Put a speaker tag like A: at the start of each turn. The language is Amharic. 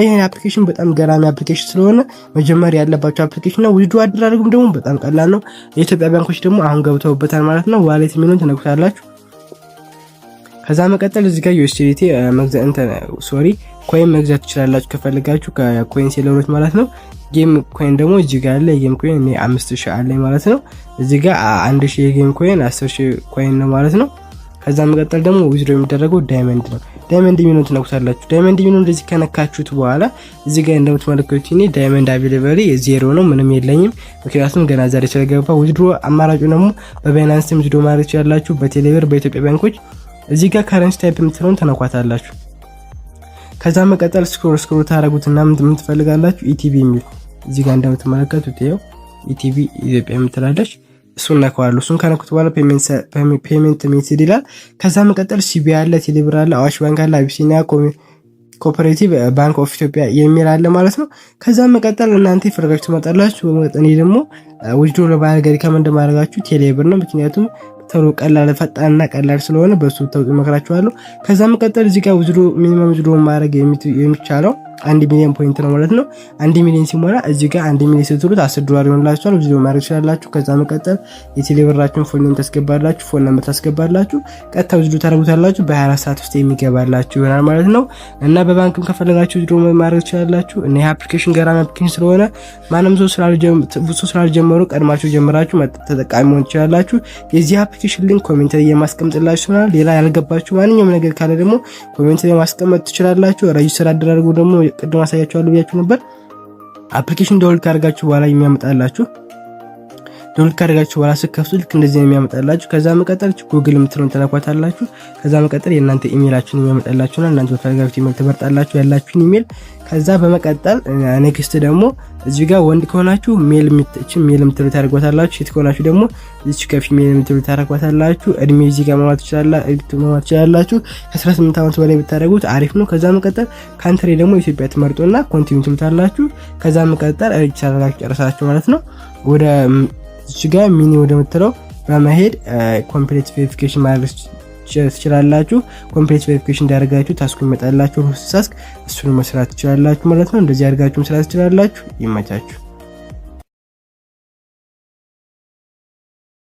A: ይሄን አፕሊኬሽን በጣም ገራሚ አፕሊኬሽን ስለሆነ መጀመሪያ ያለባችሁ አፕሊኬሽን ነው። ዊዝድሮ አደራረጉም ደግሞ በጣም ቀላል ነው። የኢትዮጵያ ባንኮች ደግሞ አሁን ገብተውበታል ማለት ነው። ዋሌት የሚሉን ተነኩታላችሁ። ከዛ መቀጠል እዚህ ጋር USDT ኮይን መግዛት ትችላላችሁ ከፈልጋችሁ ከኮይን ሴለሮች ማለት ነው። ጌም ኮይን ደግሞ እዚህ ጋር አለ። ጌም ኮይን 5000 አለ ማለት ነው። እዚህ ጋር 1000 የጌም ኮይን 10000 ኮይን ነው ማለት ነው። ከዛ መቀጠል ደግሞ ዊዝድሮ የሚደረገው ዳይመንድ ነው። ዳይመንድ የሚሉን ተነኩታላችሁ። ዳይመንድ የሚሉን እንደዚህ ከነካችሁት በኋላ እዚህ ጋር እንደምትመለከቱት እኔ ዳይመንድ አቬሌብል ዜሮ ነው፣ ምንም የለኝም። ምክንያቱም ገና ዛሬ ስለገባ። ዊዝድሮ አማራጩ ደግሞ በባይናንስ ዊዝድሮ ማድረግ ትችላላችሁ፣ በቴሌብር፣ በኢትዮጵያ ባንኮች። እዚህ ጋር ከረንሲ ታይፕ የምትለውን ተነኳታላችሁ። ከዛ መቀጠል ስክሮል ታረጉትና ምን ትፈልጋላችሁ? ኢቲቢ የሚል እዚህ ጋር እንደምትመለከቱት ይሄው ኢቲቢ ኢትዮጵያ የምትላለች እሱን ነካዋለሁ። እሱን ከነኩት በኋላ ፔሜንት ሜትድ ይላል። ከዛ መቀጠል ሲቢኢ አለ፣ ቴሌብር አለ፣ አዋሽ ባንክ አለ፣ አቢሲኒያ ኮኦፐሬቲቭ ባንክ ኦፍ ኢትዮጵያ የሚል አለ ማለት ነው። ከዛ መቀጠል እናንተ ይፈርጋችሁ ትመጣላችሁ። በመቀጠል እኔ ደግሞ ዊዝድሮ ለማድረግ ሪከመንድ ማድረጋችሁ ቴሌብር ነው። ምክንያቱም ተሩ ቀላል ፈጣንና ቀላል ስለሆነ በሱ ተውጥ መከራችኋለሁ። ከዛ መቀጠል እዚህ ጋር ዊዝድሮ ሚኒመም ዊዝድሮ ማድረግ የሚቻለው 1 ሚሊዮን ፖይንት ነው ማለት ነው። 1 ሚሊዮን ሲሞላ እዚህ ጋር 1 ሚሊዮን ስትሉት $10 ይሆንላችኋል። ዊዝድሮ ማድረግ ትችላላችሁ። ከዛ መቀጠል የቴሌብራችሁን ፎን ነምበር ታስገባላችሁ። ፎን ነምበር ታስገባላችሁ። ቀጥታ ዊዝድሮ ታደርጉታላችሁ። በ24 ሰዓት ውስጥ የሚገባላችሁ ይሆናል ማለት ነው። እና በባንክም ከፈለጋችሁ ዊዝድሮ ማድረግ ትችላላችሁ። እና ይሄ አፕሊኬሽን ገራሚ አፕሊኬሽን ስለሆነ ማንም ሰው ስላልጀመሩ ቀድማችሁ ጀምራችሁ ተጠቃሚ መሆን ትችላላችሁ። የዚህ አፕሊኬሽን ሊንክ ኮሜንት ላይ የማስቀምጥላችሁ ይሆናል። ሌላ ያልገባችሁ ማንኛውም ነገር ካለ ደግሞ ኮሜንት ላይ ማስቀመጥ ትችላላችሁ። ሬጂስተር አደራረጉ ደግሞ ቅድም አሳያችኋለሁ ብያችሁ ነበር። አፕሊኬሽን ዳውንሎድ ካደረጋችሁ በኋላ የሚያመጣላችሁ ዳውንሎድ ካደረጋችሁ በኋላ ስከፍቱ ልክ እንደዚህ የሚያመጣላችሁ። ከዛ መቀጠል ጉግል የምትለውን ተነኳታላችሁ። ከዛ መቀጠል የእናንተ ኢሜይላችሁን የሚያመጣላችሁና እናንተ በፈልጋችሁት ኢሜይል ትመርጣላችሁ ያላችሁን ኢሜይል። ከዛ በመቀጠል ኔክስት ደግሞ እዚህ ጋር ወንድ ከሆናችሁ ሜል የምትሉት ታደርጓታላችሁ። ሴት ከሆናችሁ ደግሞ እዚህ ከፊሜል የምትሉት ታደርጓታላችሁ። እድሜ እዚህ ጋር ማዋት ትችላላችሁ። ከ18 ዓመት በላይ ብታደርጉት አሪፍ ነው። ከዛ መቀጠል ካንትሪ ደግሞ ኢትዮጵያ ትመርጡና ኮንቲኒው ትሉታላችሁ። ከዛ መቀጠል ሬጂስተር አድርጋችሁ ጨርሳችሁ ማለት ነው ወደ እዚህ ጋር ሚኒ ወደ ምትለው በመሄድ ኮምፕሊት ቬሪፊኬሽን ማድረግ ትችላላችሁ። ኮምፕሊት ቬሪፊኬሽን እንዳደረጋችሁ ታስኩ ይመጣላችሁ። ታስክ እሱን መስራት ትችላላችሁ ማለት ነው። እንደዚህ አድርጋችሁ መስራት ትችላላችሁ። ይመቻችሁ።